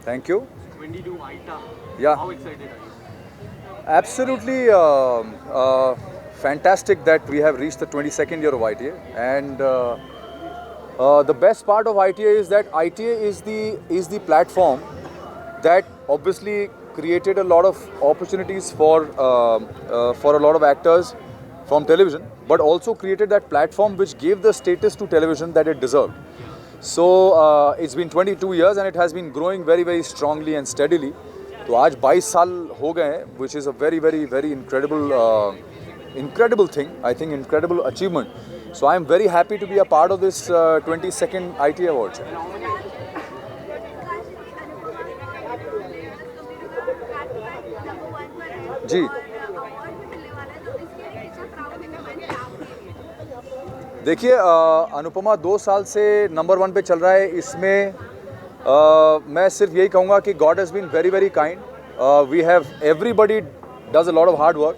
Thank you. When did you ITA? Yeah. How excited are you? Absolutely fantastic that we have reached the 22nd year of ITA, and the best part of ITA is that ITA is the platform that obviously created a lot of opportunities for a lot of actors from television, but also created that platform which gave the status to television that it deserved. So it's been 22 years and it has been growing very, very strongly and steadily. तो आज 22 साल हो गए हैं, which is a very, very, very incredible thing. I think incredible achievement. So I am very happy to be a part of this 22nd ITA Awards. जी देखिए, अनुपमा 2 साल से number 1 पे चल रहा है. इसमें मैं सिर्फ यही कहूँगा कि God has been very very kind. We have everybody does a lot of hard work.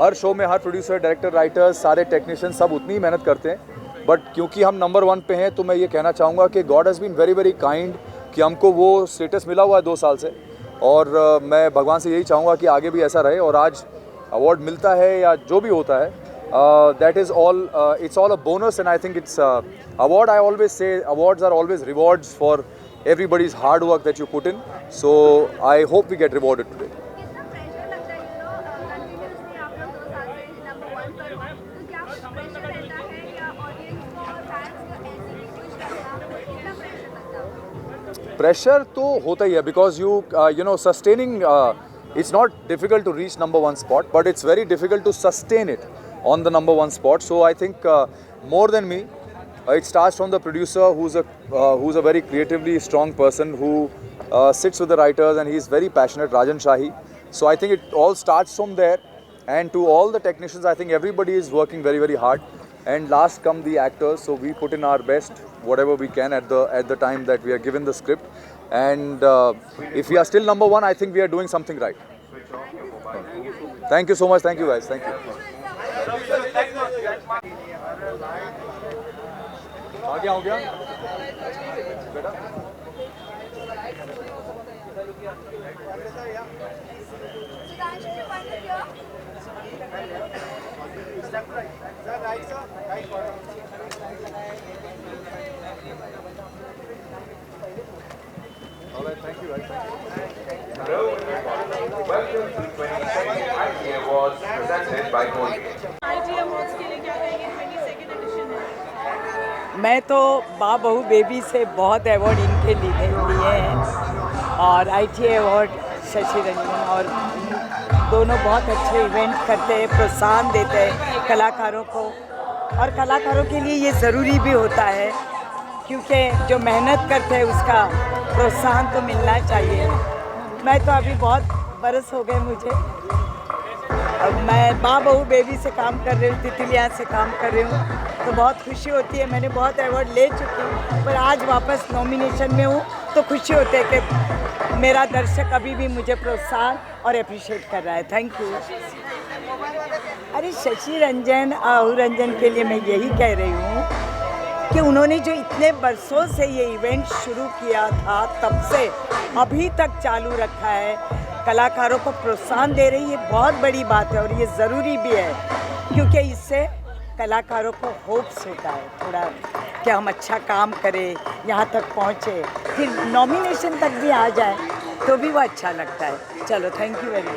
हर शो में हर प्रोड्यूसर, डायरेक्टर, राइटर्स, सारे टेक्नीशियन सब उतनी ही मेहनत करते हैं. बट क्योंकि हम नंबर 1 पे हैं तो मैं ये कहना चाहूँगा कि God has been very very kind कि हमको वो स्टेटस मिला हुआ है 2 साल से. और मैं भगवान से यही चाहूँगा कि आगे भी ऐसा रहे. और आज अवार्ड मिलता है या जो भी होता है, that is all, it's all a bonus, and I think it's award. I always say awards are always rewards for everybody's hard work that you put in. So I hope we get rewarded today. कितना pressure लगता है continuously आप लोग 2 साल से number 1 पर हो, तो क्या कुछ प्रेशर रहता है या ऑडियंस को और फैंस को ऐसे ही खुश करना, कितना प्रेशर लगता है? प्रेशर तो होता ही है, because you know sustaining, it's not difficult to reach number 1 spot, but it's very difficult to sustain it on the number 1 spot. So I think more than me, it starts from the producer who's a very creatively strong person who sits with the writers and he's very passionate, Rajan Shahi. So I think it all starts from there, and to all the technicians, I think everybody is working very very hard, and last come the actors. So we put in our best, whatever we can at the time that we are given the script, and if we are still number 1, I think we are doing something right. Thank you so much. Thank you guys. Thank you. आगे हो गया बेटा. Sudhanshu ji point of view. All right, thank you guys. Thank you. Hello everyone. Welcome to 22nd ITA Awards presented by Colgate. ITA Awards के लिए क्या कहेंगे? 22nd edition है. मैं तो माँ बहू बेबी से बहुत अवार्ड इनके लिए हैं, और ITA अवार्ड शशि रंजन और दोनों बहुत अच्छे इवेंट करते हैं, प्रोत्साहन देते हैं कलाकारों को. और कलाकारों के लिए ये ज़रूरी भी होता है, क्योंकि जो मेहनत करते हैं उसका प्रोत्साहन तो मिलना चाहिए. मैं तो अभी बहुत बरस हो गए मुझे, अब मैं माँ बहू बेबी से काम कर रही हूँ, तितलियाँ से काम कर रही हूँ, तो बहुत खुशी होती है. मैंने बहुत अवार्ड ले चुकी हूँ, पर आज वापस नॉमिनेशन में हूँ तो खुशी होती है कि मेरा दर्शक अभी भी मुझे प्रोत्साहन और अप्रिशिएट कर रहा है. Thank you. अरे शशि रंजन, आहू रंजन के लिए मैं यही कह रही हूँ कि उन्होंने जो इतने बरसों से ये इवेंट शुरू किया था, तब से अभी तक चालू रखा है, कलाकारों को प्रोत्साहन दे रही है, बहुत बड़ी बात है. और ये ज़रूरी भी है, क्योंकि इससे कलाकारों को होप्स होता है थोड़ा कि हम अच्छा काम करें, यहाँ तक पहुँचे, फिर नॉमिनेशन तक भी आ जाए तो भी वो अच्छा लगता है. चलो, thank you very much.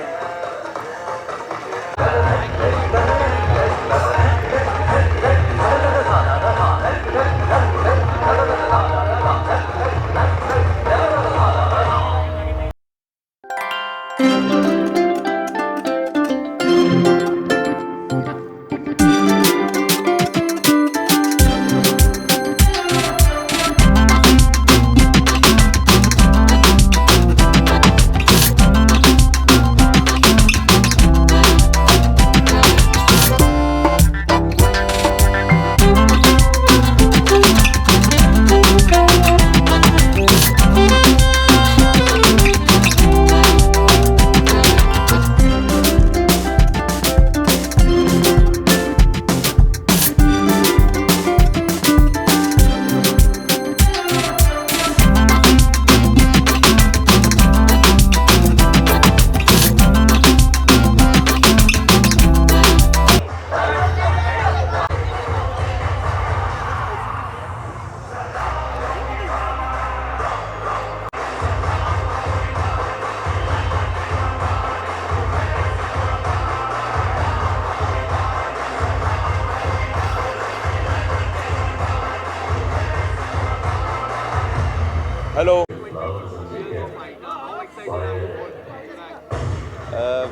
Hello.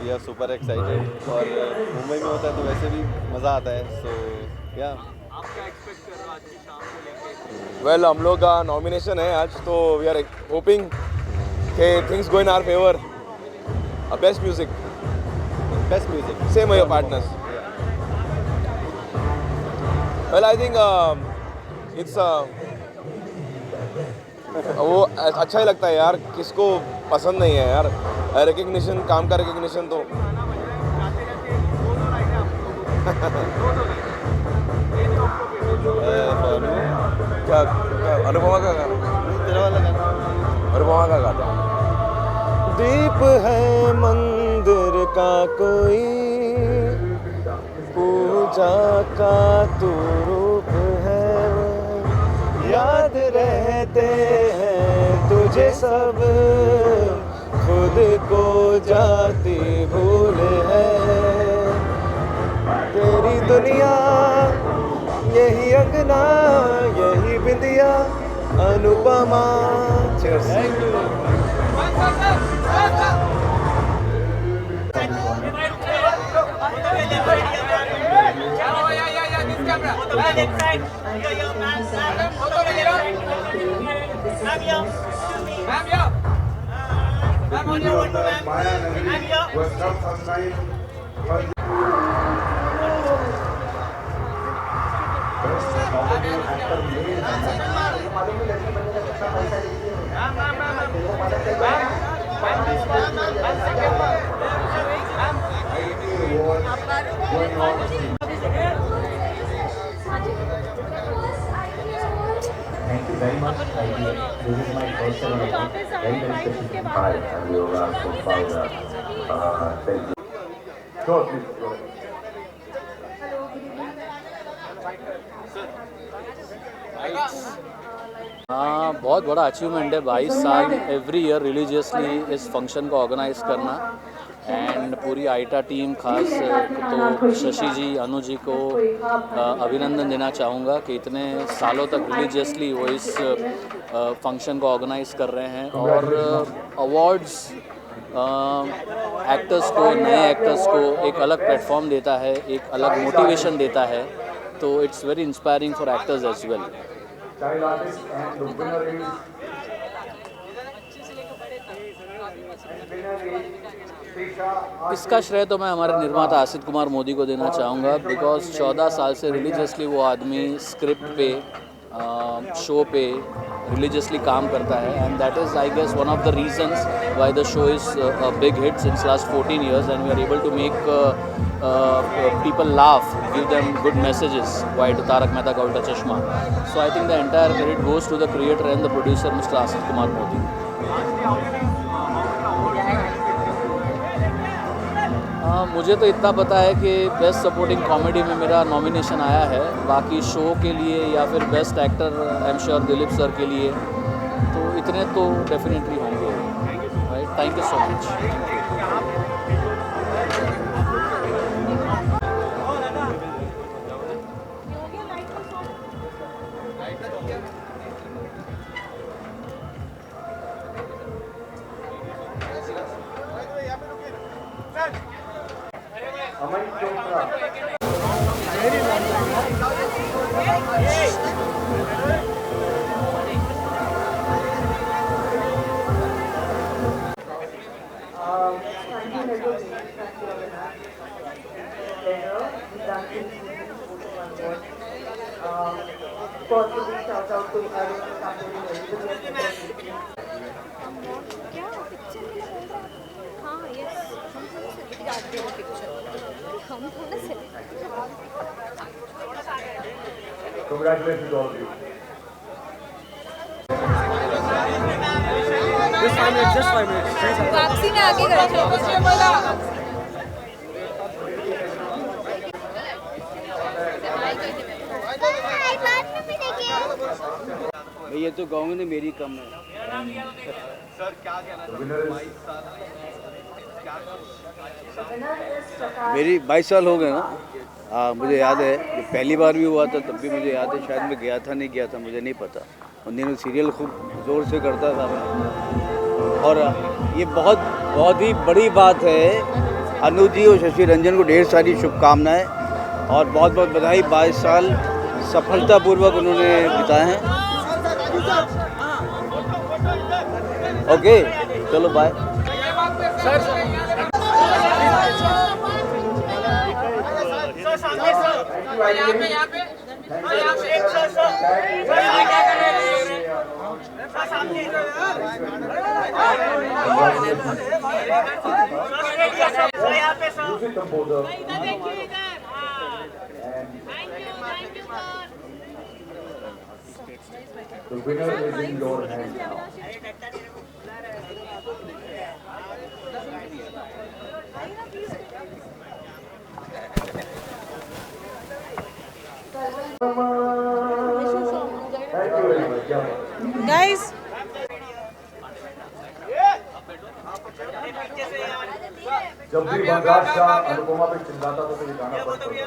We are super excited और मुंबई में होता है तो वैसे भी मज़ा आता है, सो या। वेल हम लोग का नॉमिनेशन है आज, तो वी आर होपिंग कि things go in our favour. Best music same your partners. Well I think it's वो अच्छा ही लगता है यार, किसको पसंद नहीं है यार रिकग्निशन, काम का रिकग्निशन तो। क्या अनुपमा का गाना, तेरा वाला गाना। अनुपमा का गाना। दीप है मंदिर का कोई, पूजा का तू रूप है, याद रहते हैं तुझे सब, खुद को जाती भूल है, तेरी दुनिया यही अंगना यही बिंदिया Anupama. Thank you. Thank you very much. This is my first time. Very special. Hi, I'm Yoga Fowler. Thank you. Sure, please. Go ahead. हाँ, बहुत बड़ा अचीवमेंट है 22 साल एवरी ईयर रिलीजियसली इस फंक्शन को ऑर्गेनाइज करना। एंड पूरी आईटा टीम खास तो शशि जी, अनु जी को अभिनंदन देना चाहूँगा कि इतने सालों तक रिलीजियसली वो इस फंक्शन को ऑर्गेनाइज कर रहे हैं। और अवार्ड्स एक्टर्स को, नए एक्टर्स को एक अलग प्लेटफॉर्म देता है, एक अलग मोटिवेशन देता है, तो it's very inspiring for actors as well. Child artist and the winner is. इसका श्रेय तो मैं हमारे निर्माता आसित कुमार मोदी को देना चाहूँगा, बिकॉज 14 साल से रिलीजियसली वो आदमी स्क्रिप्ट पे, शो पे रिलीजियसली काम करता है। And that is I guess one of the reasons why the show is a big hit since last 14 years, and we are able to make people laugh, give them good messages while Tarak Mehta Ka Ulta Chashma. So I think the entire credit goes to the creator and the producer, Mr. Asit Kumar Modi. मुझे तो इतना पता है कि best supporting comedy में मेरा nomination आया है। बाकी शो के लिए या फिर best actor I am sure Dilip sir के लिए, तो इतने तो डेफिनेटली होंगे। Right, thank you so much. Aman Chopra. Possibly shout out to Arun Kakuri. क्या पिक्चर के लिए बोल रहा है? हाँ यस, हम थोड़ा सेलिब्रिटी आते हैं पिक्चर, हम थोड़ा celebrity. Congratulations to all of you. Just 5 minutes. वापसी में आगे करेंगे। ये तो गाँव में मेरी कम है। मेरी 22 साल हो गए ना। मुझे याद है कि पहली बार भी हुआ था, तब भी मुझे याद है, शायद मैं गया था नहीं गया था मुझे नहीं पता। उन दिनों सीरियल खूब ज़ोर से करता था मैं। और ये बहुत ही बड़ी बात है। अनु जी और शशि रंजन को ढेर सारी शुभकामनाएं और बहुत बहुत बधाई। 22 साल सफलतापूर्वक उन्होंने बिताए हैं। ओके, चलो bye. Music composer. The winner is in your hands now. Thank you very much. Yeah. Guys, जब भी बंगाल शाह अनुपमा पे चिल्लाता तो मुझे गाना पसंद था।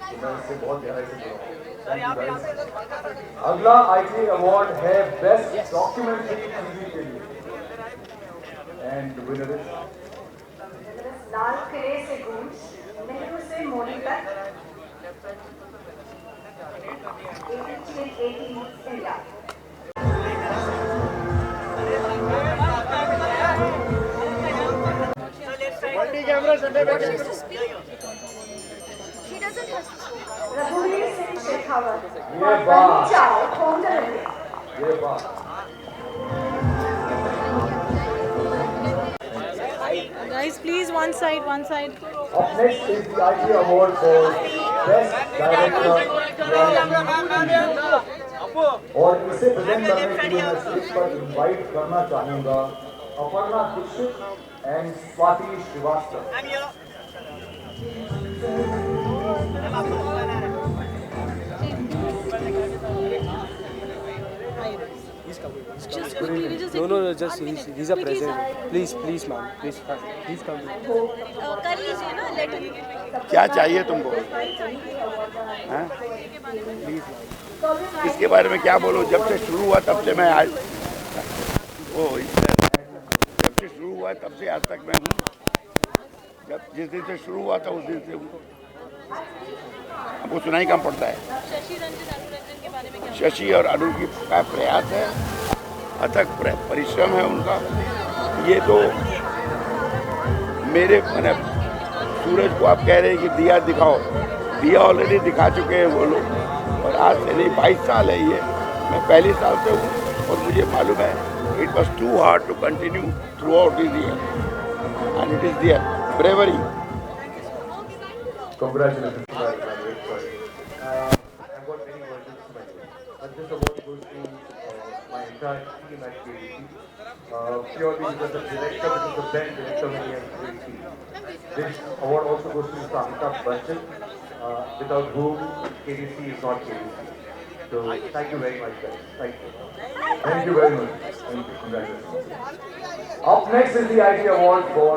तो मैं इससे बहुत गहराई से जुड़ा हूं। अगला आईटी अवार्ड है बेस्ट डॉक्यूमेंट्री टीवी के लिए एंड विनर इज लाल किले से गूंज, नेहरू से मोदी तक, 1880 इंडिया। रघुवीर सिंह शेखावत, चाव, फाउंडर इंडिया। ये बात guys, please one side, one side. Up next is the IT award for Best Director और इसे प्रेजेंट करने के लिए मैं स्टेज पर इनवाइट करना चाहूँगा Aparna Dixit and Swati Srivastava. No, just he's a present. Please, ma'am. Please come. कर लीजिए ना, लेटर। क्या चाहिए तुमको? हाँ? इसके बारे में क्या बोलूं? जब से शुरू हुआ तब से मैं आज जब से शुरू हुआ तब से आज तक मैं हूँ। जब जिस दिन से शुरू हुआ था उस दिन से हूँ। आपको सुनाई कम पड़ता है। शशि रंजन, अनुरंजन के बारे में क्या? शशि और अनु की का प्रयास है, अथक परिश्रम है उनका। ये तो मेरे मैंने सूरज को आप कह रहे हैं कि दिया दिखाओ, दिया ऑलरेडी दिखा चुके हैं वो लोग। और आज से नहीं 22 साल है ये, मैं पहले साल से हूँ और मुझे मालूम है it was too hard to continue throughout this year and it is their bravery. Congratulations to my great choice. I've got many versions to my name, but this award goes to my entire team at KBC. Purely because the director, because the band director many and great team. This award also goes to Mr. Amitabh Bachchan, without whom KBC is not KBC. So thank you very much, guys. Thank you. Thank you very much. Thank you. Congratulations. Up next is the IT award for.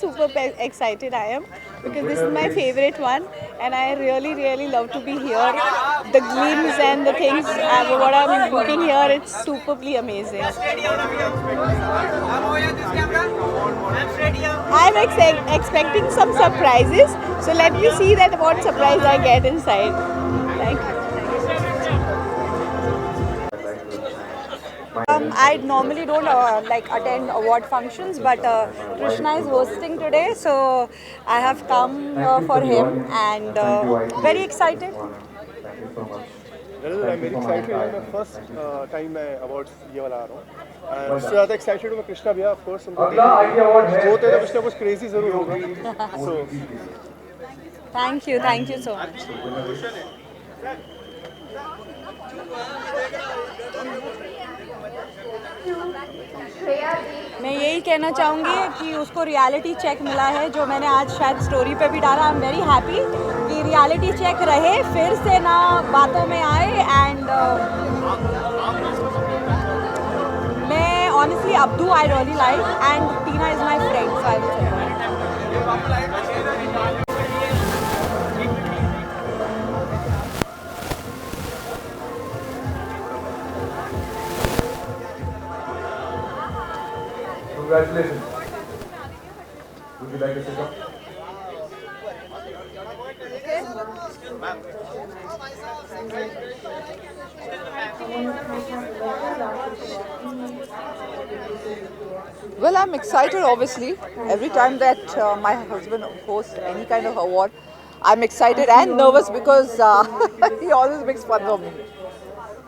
Super excited I am because this is my favorite one and I really love to be here. The gleams and the things what I'm looking here, it's superbly amazing. I'm expecting some surprises, so let me see that what surprise I get inside. Thank you. I normally don't attend award functions, but Krishna is hosting today, so I have come for him and very excited. Thank you so much. I'm very excited. मैं first time मैं awards ये वाला आ रहा हूँ। उससे ज़्यादा excited हूँ मैं कृष्णा भैया, of course उनको अगला IT award है होते तो कुछ ना कुछ crazy ज़रूर होगा। So Thank you so much. मैं यही कहना चाहूँगी कि उसको रियलिटी चेक मिला है, जो मैंने आज शायद स्टोरी पे भी डाला। आई एम वेरी हैप्पी कि रियलिटी चेक रहे, फिर से ना बातों में आए। एंड मैं honestly Abdu I really like and Tina is my friend, so I will congratulations. Would you like to sit up? Well, I'm excited obviously. Every time that my husband hosts any kind of award, I'm excited and nervous because he always makes fun of me.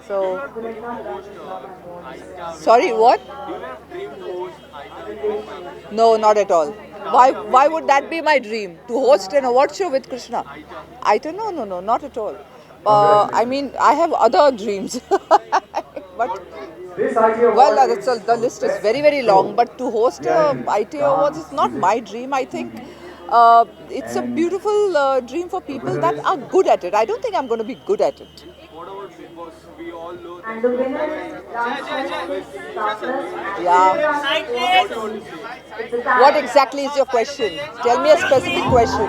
So, sorry, what? No, not at all. Why would that be my dream? To host an award show with Krishna? I don't know, no, not at all. I mean, I have other dreams. But well, the list is very, very long. But to host ITA Awards is not my dream. I think it's a beautiful dream for people that are good at it. I don't think I'm going to be good at it. And the winner is Yeah. What exactly is your question? Tell me a specific question.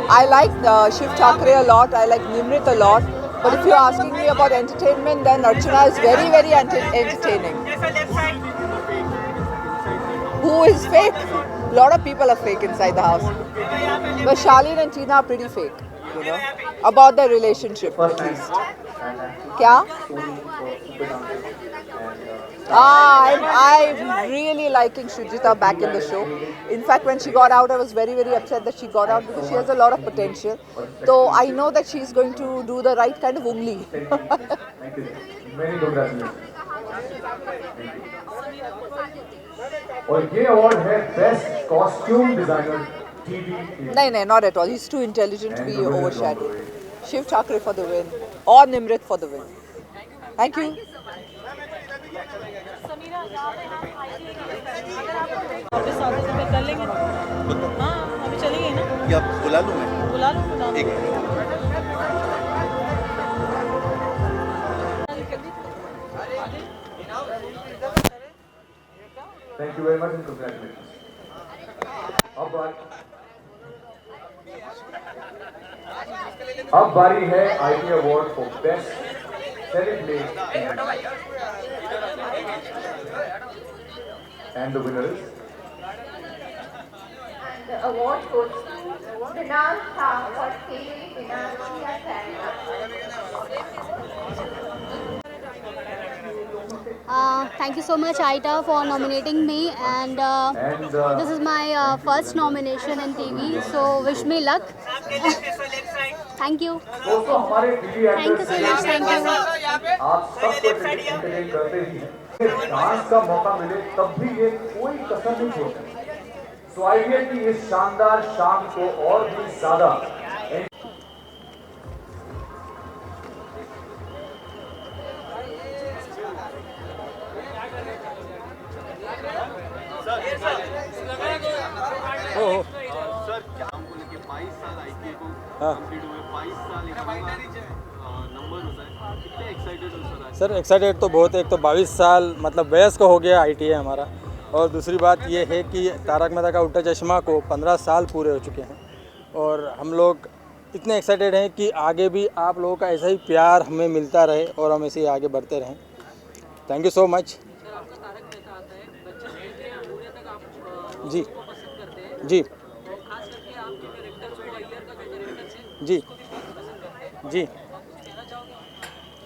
I like Shiv Thakre a lot. I like Nimrit a lot. But if you're asking me about entertainment, then Archana is very, very entertaining. Who is fake? A lot of people are fake inside the house. But Charlene and Tina are pretty fake, you know, about their relationship at least. Kya? I'm really liking Shrujita back in the show. In fact, when she got out, I was very, very upset that she got out because she has a lot of potential. So I know that she's going to do the right kind of ungli. Thank you. Many congratulations. और ये award है best costume designer TV. No, not at all. He's too intelligent to be overshadowed. Shiv Thakre for the win or Nimrit for the win. Thank you. कर लेंगे हाँ अभी चलेंगे ना क्या बुला लूँ मैं? बुला लो एक minute. Thank you very much and congratulations. अब बारी है ITA award for best teleplay and the winner is the award goes to Vinal Shah for TV Financial Thank you so much, Aita, for nominating me, and this is my first nomination in TV, so wish me luck. Thank you. Thank you so much. Thank you. आप सबको entertain करते ही हैं. Dance का मौका मिले तब भी ये कोई कसर नहीं छोड़ते. सो आइए कि इस शानदार शाम को और भी ज्यादा सर काम को लेके 22 साल आईटीए को कंप्लीट हुए. 22 साल नंबर होता है. कितने एक्साइटेड हो सर? एक्साइटेड तो बहुत है. एक तो 22 साल मतलब वयस्क हो गया आईटीए हमारा, और दूसरी बात ये है कि तारक मेहता का उल्टा चश्मा को 15 साल पूरे हो चुके हैं, और हम लोग इतने एक्साइटेड हैं कि आगे भी आप लोगों का ऐसा ही प्यार हमें मिलता रहे और हम ऐसे ही आगे बढ़ते रहें. Thank you so much. जी जी जी जी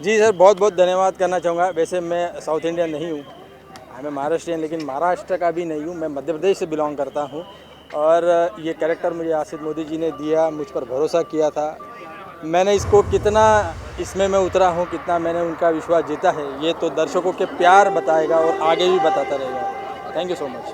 जी सर, बहुत बहुत धन्यवाद करना चाहूँगा. वैसे मैं साउथ इंडियन नहीं हूँ, मैं महाराष्ट्रियन, लेकिन महाराष्ट्र का भी नहीं हूँ. मैं मध्य प्रदेश से बिलोंग करता हूँ, और ये कैरेक्टर मुझे आसिफ मोदी जी ने दिया, मुझ पर भरोसा किया था. मैंने इसको कितना इसमें मैं उतरा हूँ, कितना मैंने उनका विश्वास जीता है, ये तो दर्शकों के प्यार बताएगा और आगे भी बताता रहेगा. Thank you so much.